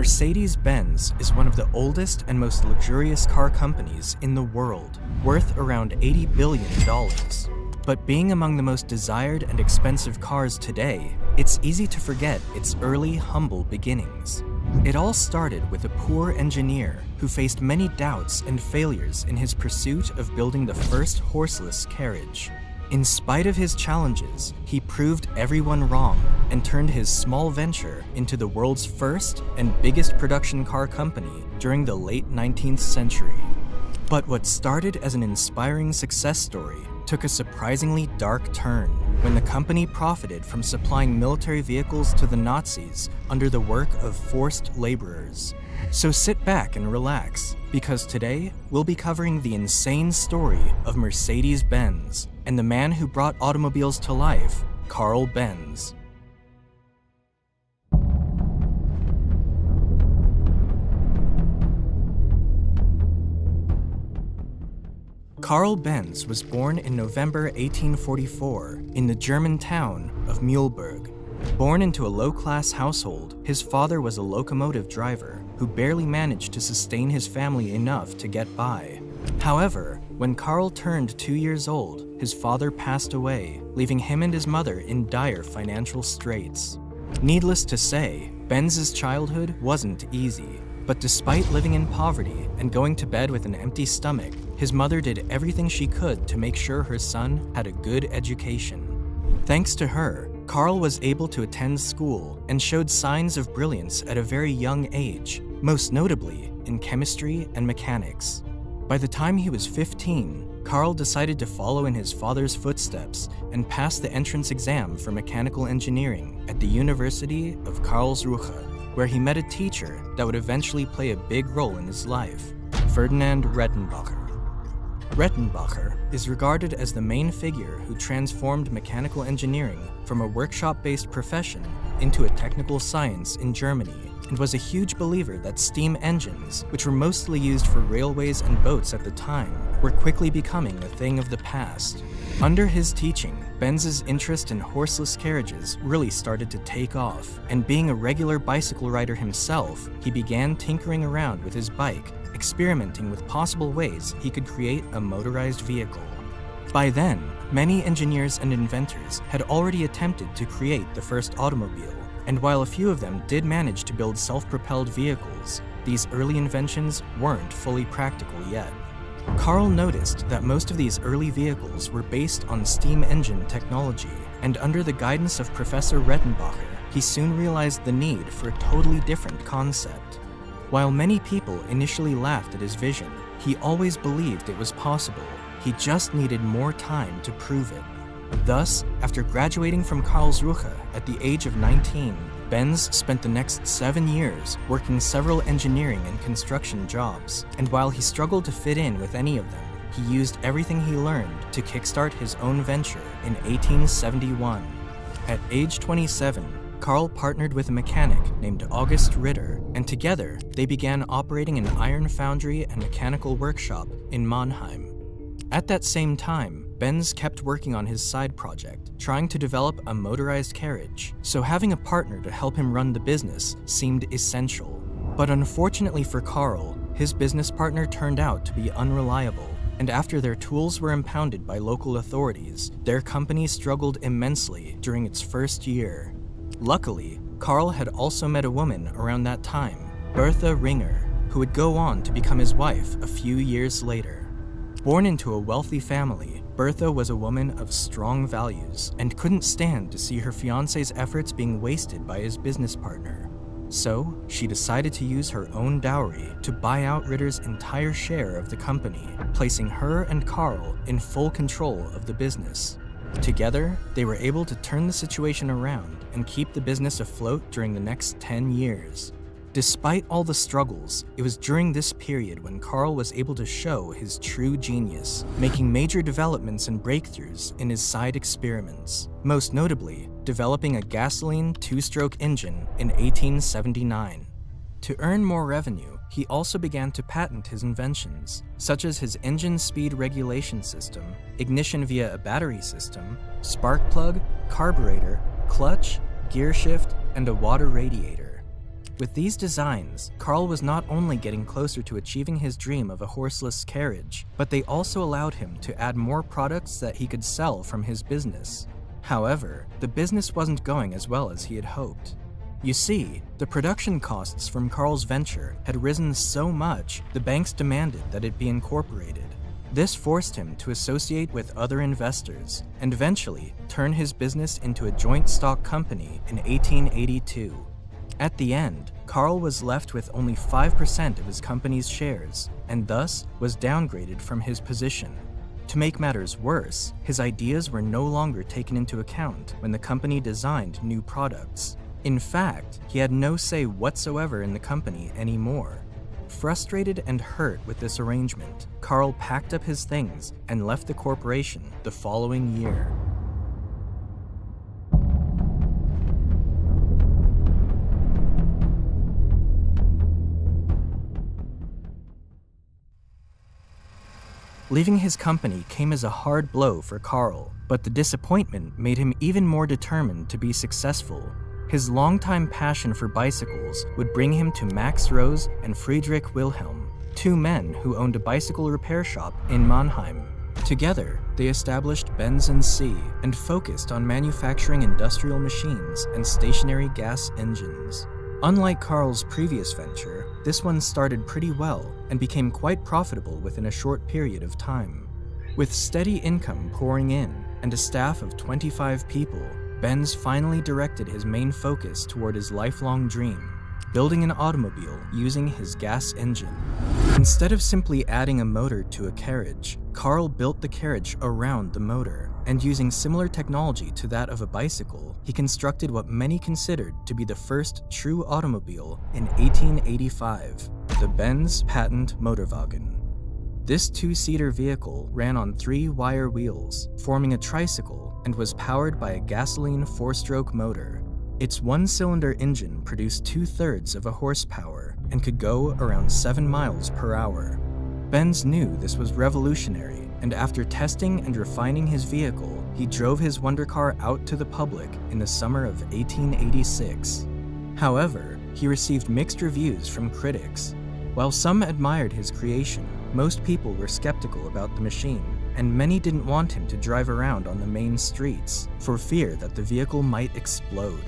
Mercedes-Benz is one of the oldest and most luxurious car companies in the world, worth around $80 billion. But being among the most desired and expensive cars today, it's easy to forget its early, humble beginnings. It all started with a poor engineer who faced many doubts and failures in his pursuit of building the first horseless carriage. In spite of his challenges, he proved everyone wrong and turned his small venture into the world's first and biggest production car company during the late 19th century. But what started as an inspiring success story took a surprisingly dark turn when the company profited from supplying military vehicles to the Nazis under the work of forced laborers. So sit back and relax, because today we'll be covering the insane story of Mercedes-Benz and the man who brought automobiles to life, Carl Benz. Carl Benz was born in November 1844 in the German town of Mühlberg. Born into a low-class household, his father was a locomotive driver who barely managed to sustain his family enough to get by. However, when Carl turned 2 years old, his father passed away, leaving him and his mother in dire financial straits. Needless to say, Benz's childhood wasn't easy. But despite living in poverty and going to bed with an empty stomach, his mother did everything she could to make sure her son had a good education. Thanks to her, Carl was able to attend school and showed signs of brilliance at a very young age, most notably in chemistry and mechanics. By the time he was 15, Carl decided to follow in his father's footsteps and pass the entrance exam for mechanical engineering at the University of Karlsruhe, where he met a teacher that would eventually play a big role in his life, Ferdinand Rettenbacher. Rettenbacher is regarded as the main figure who transformed mechanical engineering from a workshop-based profession into a technical science in Germany, and was a huge believer that steam engines, which were mostly used for railways and boats at the time, were quickly becoming a thing of the past. Under his teaching, Benz's interest in horseless carriages really started to take off, and being a regular bicycle rider himself, he began tinkering around with his bike, experimenting with possible ways he could create a motorized vehicle. By then, many engineers and inventors had already attempted to create the first automobile, and while a few of them did manage to build self-propelled vehicles, these early inventions weren't fully practical yet. Carl noticed that most of these early vehicles were based on steam engine technology, and under the guidance of Professor Rettenbacher, he soon realized the need for a totally different concept. While many people initially laughed at his vision, he always believed it was possible. He just needed more time to prove it. Thus, after graduating from Karlsruhe at the age of 19, Benz spent the next 7 years working several engineering and construction jobs, and while he struggled to fit in with any of them, he used everything he learned to kickstart his own venture in 1871. At age 27, Carl partnered with a mechanic named August Ritter, and together they began operating an iron foundry and mechanical workshop in Mannheim. At that same time, Benz kept working on his side project, trying to develop a motorized carriage, so having a partner to help him run the business seemed essential. But unfortunately for Carl, his business partner turned out to be unreliable, and after their tools were impounded by local authorities, their company struggled immensely during its first year. Luckily, Carl had also met a woman around that time, Bertha Ringer, who would go on to become his wife a few years later. Born into a wealthy family, Bertha was a woman of strong values and couldn't stand to see her fiancé's efforts being wasted by his business partner. So, she decided to use her own dowry to buy out Ritter's entire share of the company, placing her and Carl in full control of the business. Together, they were able to turn the situation around and keep the business afloat during the next 10 years. Despite all the struggles, it was during this period when Carl was able to show his true genius, making major developments and breakthroughs in his side experiments, most notably developing a gasoline two-stroke engine in 1879. To earn more revenue, he also began to patent his inventions, such as his engine speed regulation system, ignition via a battery system, spark plug, carburetor, clutch, gear shift, and a water radiator. With these designs, Carl was not only getting closer to achieving his dream of a horseless carriage, but they also allowed him to add more products that he could sell from his business. However, the business wasn't going as well as he had hoped. You see, the production costs from Carl's venture had risen so much, the banks demanded that it be incorporated. This forced him to associate with other investors and eventually turn his business into a joint stock company in 1882. At the end, Carl was left with only 5% of his company's shares and thus was downgraded from his position. To make matters worse, his ideas were no longer taken into account when the company designed new products. In fact, he had no say whatsoever in the company anymore. Frustrated and hurt with this arrangement, Carl packed up his things and left the corporation the following year. Leaving his company came as a hard blow for Carl, but the disappointment made him even more determined to be successful. His longtime passion for bicycles would bring him to Max Rose and Friedrich Wilhelm, two men who owned a bicycle repair shop in Mannheim. Together, they established Benz & C and focused on manufacturing industrial machines and stationary gas engines. Unlike Carl's previous venture, this one started pretty well and became quite profitable within a short period of time. With steady income pouring in and a staff of 25 people, Benz finally directed his main focus toward his lifelong dream, building an automobile using his gas engine. Instead of simply adding a motor to a carriage, Carl built the carriage around the motor, and using similar technology to that of a bicycle, he constructed what many considered to be the first true automobile in 1885, the Benz Patent Motorwagen. This two-seater vehicle ran on 3 wire wheels, forming a tricycle, and was powered by a gasoline 4-stroke motor. Its one-cylinder engine produced 2/3 of a horsepower and could go around 7 miles per hour. Benz knew this was revolutionary, and after testing and refining his vehicle, he drove his wonder car out to the public in the summer of 1886. However, he received mixed reviews from critics. While some admired his creation, most people were skeptical about the machine, and many didn't want him to drive around on the main streets for fear that the vehicle might explode.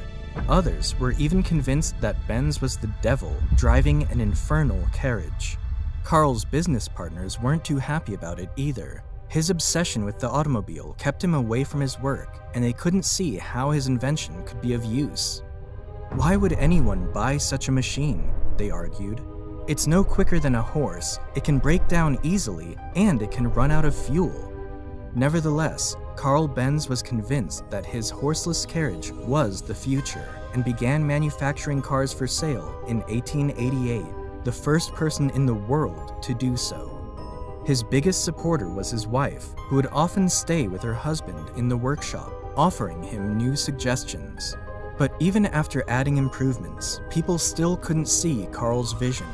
Others were even convinced that Benz was the devil driving an infernal carriage. Carl's business partners weren't too happy about it either. His obsession with the automobile kept him away from his work, and they couldn't see how his invention could be of use. Why would anyone buy such a machine? They argued. It's no quicker than a horse, it can break down easily, and it can run out of fuel. Nevertheless, Carl Benz was convinced that his horseless carriage was the future and began manufacturing cars for sale in 1888, the first person in the world to do so. His biggest supporter was his wife, who would often stay with her husband in the workshop, offering him new suggestions. But even after adding improvements, people still couldn't see Carl's vision.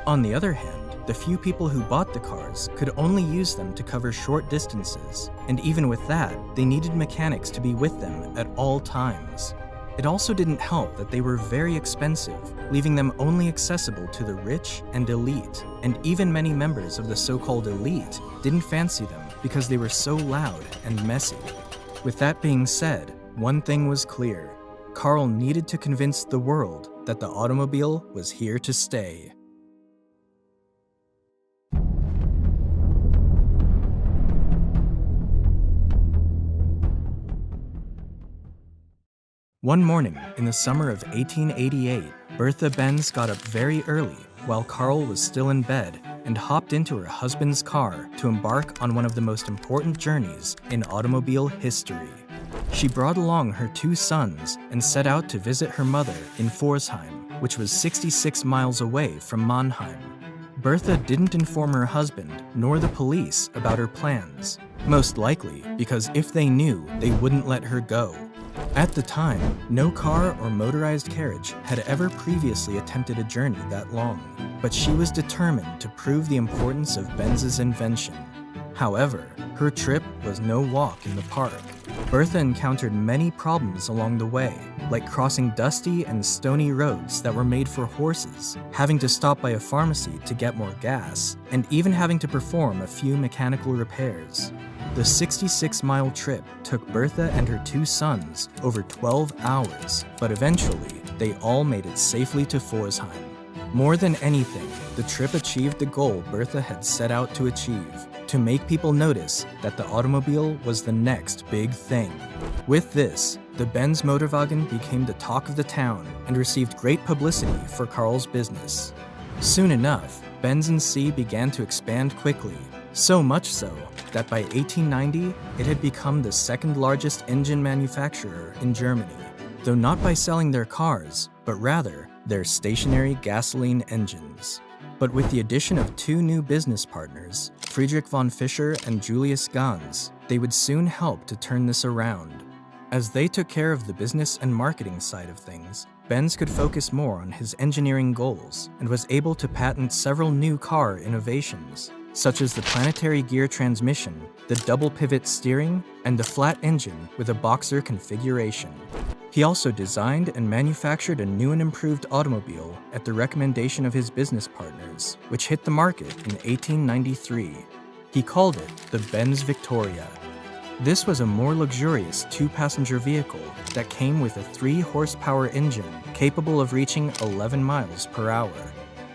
On the other hand, the few people who bought the cars could only use them to cover short distances, and even with that, they needed mechanics to be with them at all times. It also didn't help that they were very expensive, leaving them only accessible to the rich and elite, and even many members of the so-called elite didn't fancy them because they were so loud and messy. With that being said, one thing was clear: Carl needed to convince the world that the automobile was here to stay. One morning in the summer of 1888, Bertha Benz got up very early while Carl was still in bed and hopped into her husband's car to embark on one of the most important journeys in automobile history. She brought along her 2 sons and set out to visit her mother in Pforzheim, which was 66 miles away from Mannheim. Bertha didn't inform her husband nor the police about her plans, most likely because if they knew, they wouldn't let her go. At the time, no car or motorized carriage had ever previously attempted a journey that long, but she was determined to prove the importance of Benz's invention. However, her trip was no walk in the park. Bertha encountered many problems along the way, like crossing dusty and stony roads that were made for horses, having to stop by a pharmacy to get more gas, and even having to perform a few mechanical repairs. The 66-mile trip took Bertha and her 2 sons over 12 hours, but eventually, they all made it safely to Pforzheim. More than anything, the trip achieved the goal Bertha had set out to achieve: to make people notice that the automobile was the next big thing. With this, the Benz Motorwagen became the talk of the town and received great publicity for Karl's business. Soon enough, Benz & C began to expand quickly, so much so that by 1890, it had become the second largest engine manufacturer in Germany, though not by selling their cars, but rather their stationary gasoline engines. But with the addition of 2 new business partners, Friedrich von Fischer and Julius Ganz, they would soon help to turn this around. As they took care of the business and marketing side of things, Benz could focus more on his engineering goals and was able to patent several new car innovations, such as the planetary gear transmission, the double pivot steering, and the flat engine with a boxer configuration. He also designed and manufactured a new and improved automobile at the recommendation of his business partners, which hit the market in 1893. He called it the Benz Victoria. This was a more luxurious 2-passenger vehicle that came with a 3-horsepower engine capable of reaching 11 miles per hour.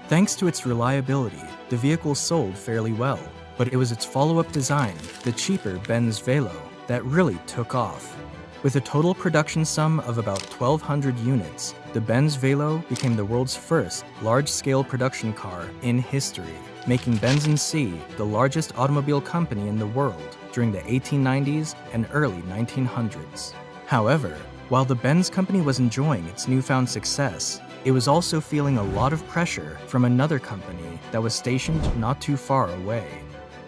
Thanks to its reliability, the vehicle sold fairly well, but it was its follow-up design, the cheaper Benz Velo, that really took off. With a total production sum of about 1,200 units, the Benz Velo became the world's first large-scale production car in history, making Benz & C the largest automobile company in the world during the 1890s and early 1900s. However, while the Benz company was enjoying its newfound success, it was also feeling a lot of pressure from another company that was stationed not too far away,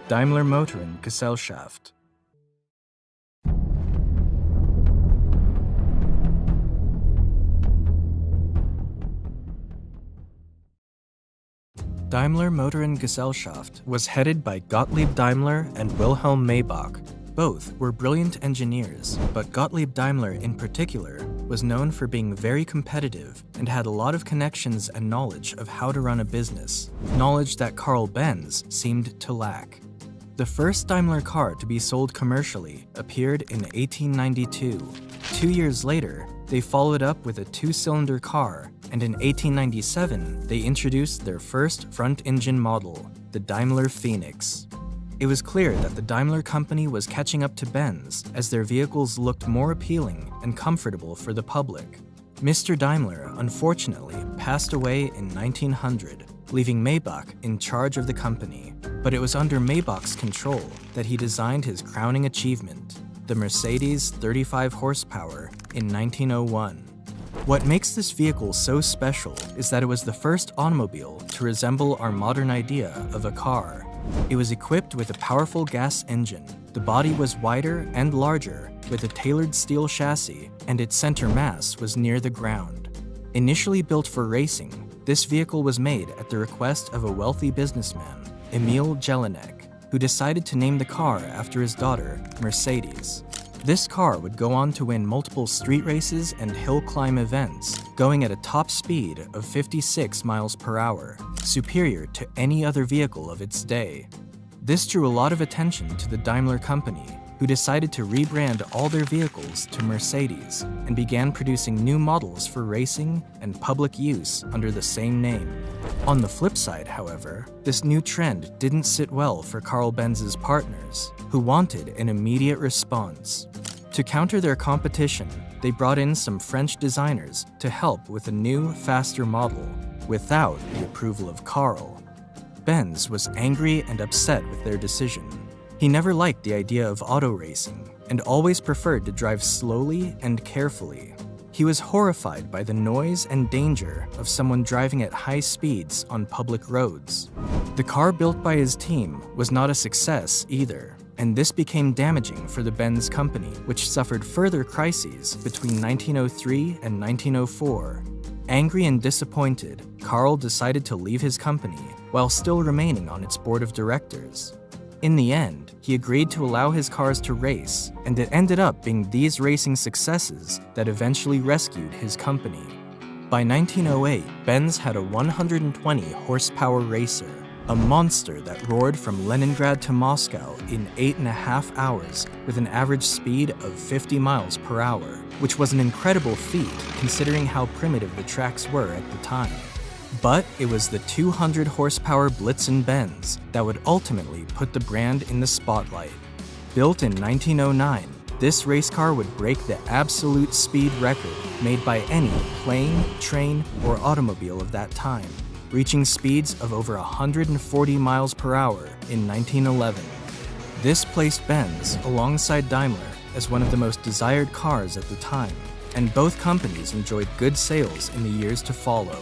Daimler Motorengesellschaft. Daimler Motorengesellschaft was headed by Gottlieb Daimler and Wilhelm Maybach. Both were brilliant engineers, but Gottlieb Daimler in particular was known for being very competitive and had a lot of connections and knowledge of how to run a business, knowledge that Karl Benz seemed to lack. The first Daimler car to be sold commercially appeared in 1892. 2 years later, they followed up with a 2-cylinder car, and in 1897, they introduced their first front-engine model, the Daimler Phoenix. It was clear that the Daimler company was catching up to Benz as their vehicles looked more appealing and comfortable for the public. Mr. Daimler, unfortunately, passed away in 1900, leaving Maybach in charge of the company. But it was under Maybach's control that he designed his crowning achievement, the Mercedes 35 horsepower in 1901. What makes this vehicle so special is that it was the first automobile to resemble our modern idea of a car. It was equipped with a powerful gas engine. The body was wider and larger, with a tailored steel chassis, and its center mass was near the ground. Initially built for racing, this vehicle was made at the request of a wealthy businessman, Emil Jelinek, who decided to name the car after his daughter, Mercedes. This car would go on to win multiple street races and hill climb events, going at a top speed of 56 miles per hour, superior to any other vehicle of its day. This drew a lot of attention to the Daimler company, who decided to rebrand all their vehicles to Mercedes and began producing new models for racing and public use under the same name. On the flip side, however, this new trend didn't sit well for Karl Benz's partners, who wanted an immediate response. To counter their competition, they brought in some French designers to help with a new, faster model, without the approval of Karl. Benz was angry and upset with their decision. He never liked the idea of auto racing and always preferred to drive slowly and carefully. He was horrified by the noise and danger of someone driving at high speeds on public roads. The car built by his team was not a success either, and this became damaging for the Benz company, which suffered further crises between 1903 and 1904. Angry and disappointed, Karl decided to leave his company while still remaining on its board of directors. In the end, he agreed to allow his cars to race, and it ended up being these racing successes that eventually rescued his company. By 1908, Benz had a 120-horsepower racer, a monster that roared from Leningrad to Moscow in 8.5 hours with an average speed of 50 miles per hour, which was an incredible feat considering how primitive the tracks were at the time. But it was the 200-horsepower Blitzen Benz that would ultimately put the brand in the spotlight. Built in 1909, this race car would break the absolute speed record made by any plane, train, or automobile of that time, reaching speeds of over 140 miles per hour in 1911. This placed Benz alongside Daimler as one of the most desired cars at the time, and both companies enjoyed good sales in the years to follow.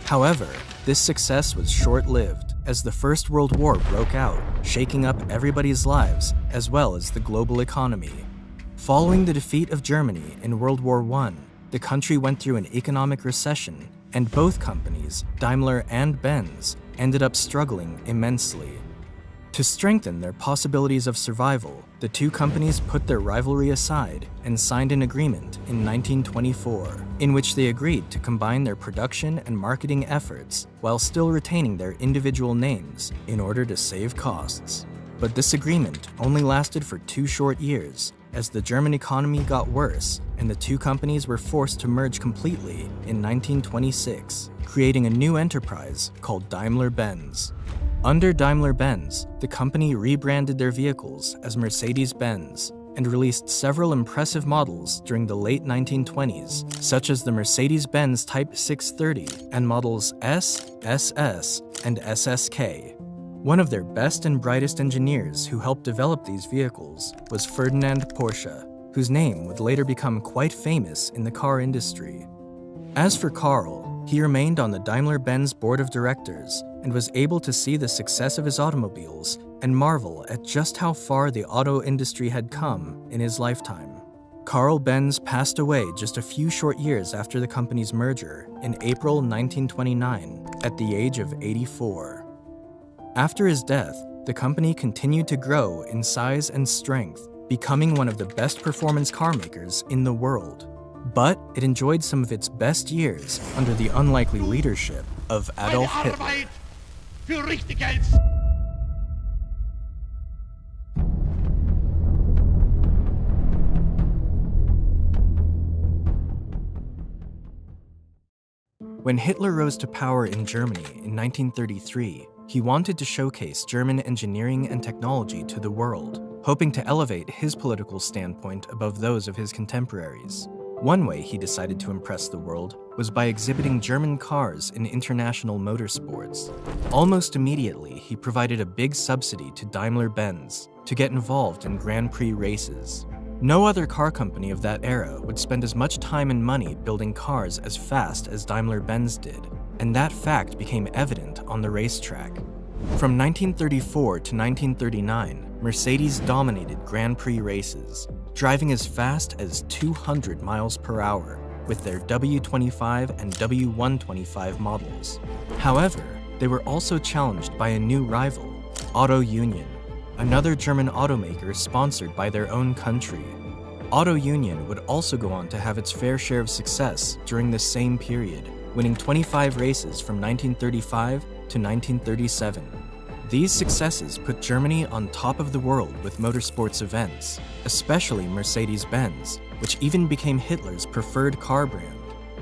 However, this success was short-lived as the First World War broke out, shaking up everybody's lives as well as the global economy. Following the defeat of Germany in World War I, the country went through an economic recession, and both companies, Daimler and Benz, ended up struggling immensely. To strengthen their possibilities of survival, the two companies put their rivalry aside and signed an agreement in 1924, in which they agreed to combine their production and marketing efforts while still retaining their individual names in order to save costs. But this agreement only lasted for 2 short years, as the German economy got worse and the two companies were forced to merge completely in 1926, creating a new enterprise called Daimler-Benz. Under Daimler-Benz, the company rebranded their vehicles as Mercedes-Benz and released several impressive models during the late 1920s, such as the Mercedes-Benz Type 630 and models S, SS, and SSK. One of their best and brightest engineers who helped develop these vehicles was Ferdinand Porsche, whose name would later become quite famous in the car industry. As for Karl, he remained on the Daimler-Benz board of directors and was able to see the success of his automobiles and marvel at just how far the auto industry had come in his lifetime. Karl Benz passed away just a few short years after the company's merger in April 1929 at the age of 84. After his death, the company continued to grow in size and strength, becoming one of the best performance car makers in the world. But it enjoyed some of its best years under the unlikely leadership of Adolf Hitler. When Hitler rose to power in Germany in 1933, he wanted to showcase German engineering and technology to the world, hoping to elevate his political standpoint above those of his contemporaries. One way he decided to impress the world was by exhibiting German cars in international motorsports. Almost immediately, he provided a big subsidy to Daimler-Benz to get involved in Grand Prix races. No other car company of that era would spend as much time and money building cars as fast as Daimler-Benz did, and that fact became evident on the racetrack. From 1934 to 1939, Mercedes dominated Grand Prix races, driving as fast as 200 miles per hour with their W25 and W125 models. However, they were also challenged by a new rival, Auto Union, another German automaker sponsored by their own country. Auto Union would also go on to have its fair share of success during the same period, winning 25 races from 1935 to 1937. These successes put Germany on top of the world with motorsports events, especially Mercedes-Benz, which even became Hitler's preferred car brand.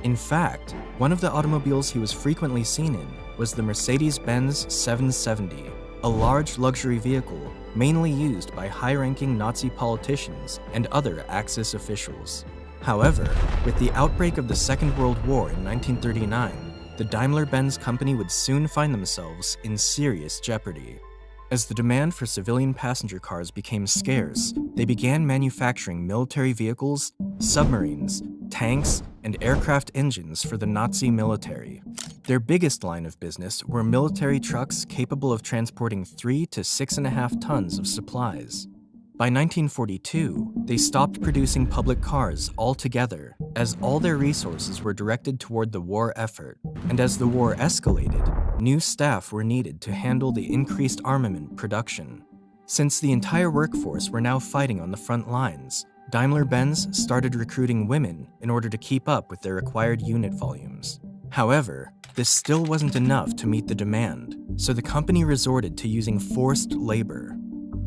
In fact, one of the automobiles he was frequently seen in was the Mercedes-Benz 770, a large luxury vehicle mainly used by high-ranking Nazi politicians and other Axis officials. However, with the outbreak of the Second World War in 1939, the Daimler-Benz company would soon find themselves in serious jeopardy. As the demand for civilian passenger cars became scarce, they began manufacturing military vehicles, submarines, tanks, and aircraft engines for the Nazi military. Their biggest line of business were military trucks capable of transporting 3 to 6.5 tons of supplies. By 1942, they stopped producing public cars altogether, as all their resources were directed toward the war effort. And as the war escalated, new staff were needed to handle the increased armament production. Since the entire workforce were now fighting on the front lines, Daimler-Benz started recruiting women in order to keep up with their required unit volumes. However, this still wasn't enough to meet the demand, so the company resorted to using forced labor.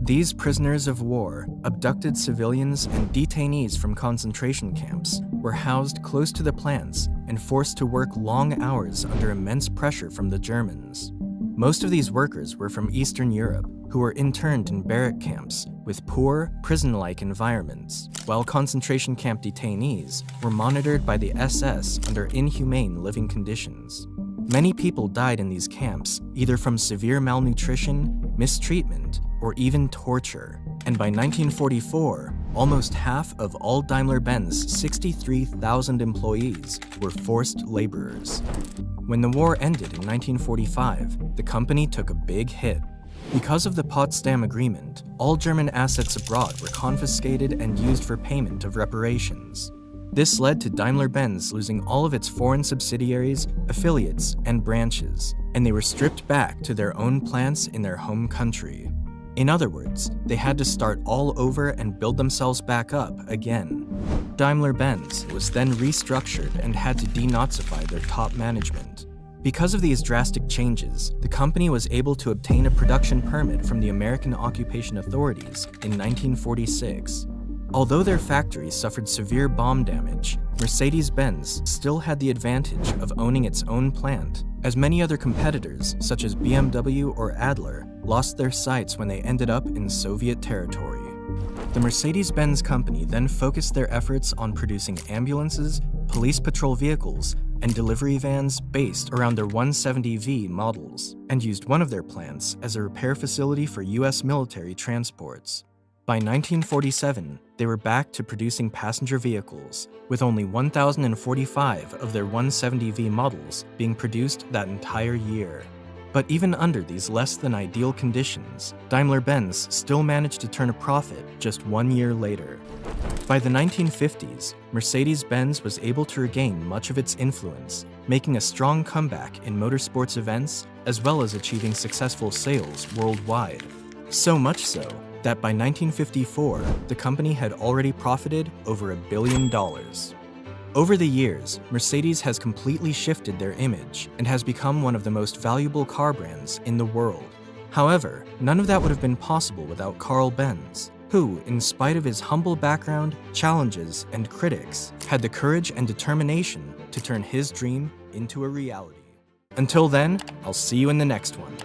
These prisoners of war, abducted civilians, and detainees from concentration camps were housed close to the plants and forced to work long hours under immense pressure from the Germans. Most of these workers were from Eastern Europe, who were interned in barrack camps with poor, prison-like environments, while concentration camp detainees were monitored by the SS under inhumane living conditions. Many people died in these camps, either from severe malnutrition, mistreatment, or even torture. And by 1944, almost half of all Daimler-Benz 63,000 employees were forced laborers. When the war ended in 1945, the company took a big hit. Because of the Potsdam Agreement, all German assets abroad were confiscated and used for payment of reparations. This led to Daimler-Benz losing all of its foreign subsidiaries, affiliates, and branches, and they were stripped back to their own plants in their home country. In other words, they had to start all over and build themselves back up again. Daimler-Benz was then restructured and had to denazify their top management. Because of these drastic changes, the company was able to obtain a production permit from the American Occupation Authorities in 1946. Although their factory suffered severe bomb damage, Mercedes-Benz still had the advantage of owning its own plant, as many other competitors, such as BMW or Adler, lost their sites when they ended up in Soviet territory. The Mercedes-Benz company then focused their efforts on producing ambulances, police patrol vehicles, and delivery vans based around their 170V models, and used one of their plants as a repair facility for US military transports. By 1947, they were back to producing passenger vehicles, with only 1,045 of their 170V models being produced that entire year. But even under these less than ideal conditions, Daimler-Benz still managed to turn a profit just 1 year later. By the 1950s, Mercedes-Benz was able to regain much of its influence, making a strong comeback in motorsports events as well as achieving successful sales worldwide. So much so that by 1954, the company had already profited over $1 billion. Over the years, Mercedes has completely shifted their image and has become one of the most valuable car brands in the world. However, none of that would have been possible without Carl Benz, who, in spite of his humble background, challenges, and critics, had the courage and determination to turn his dream into a reality. Until then, I'll see you in the next one.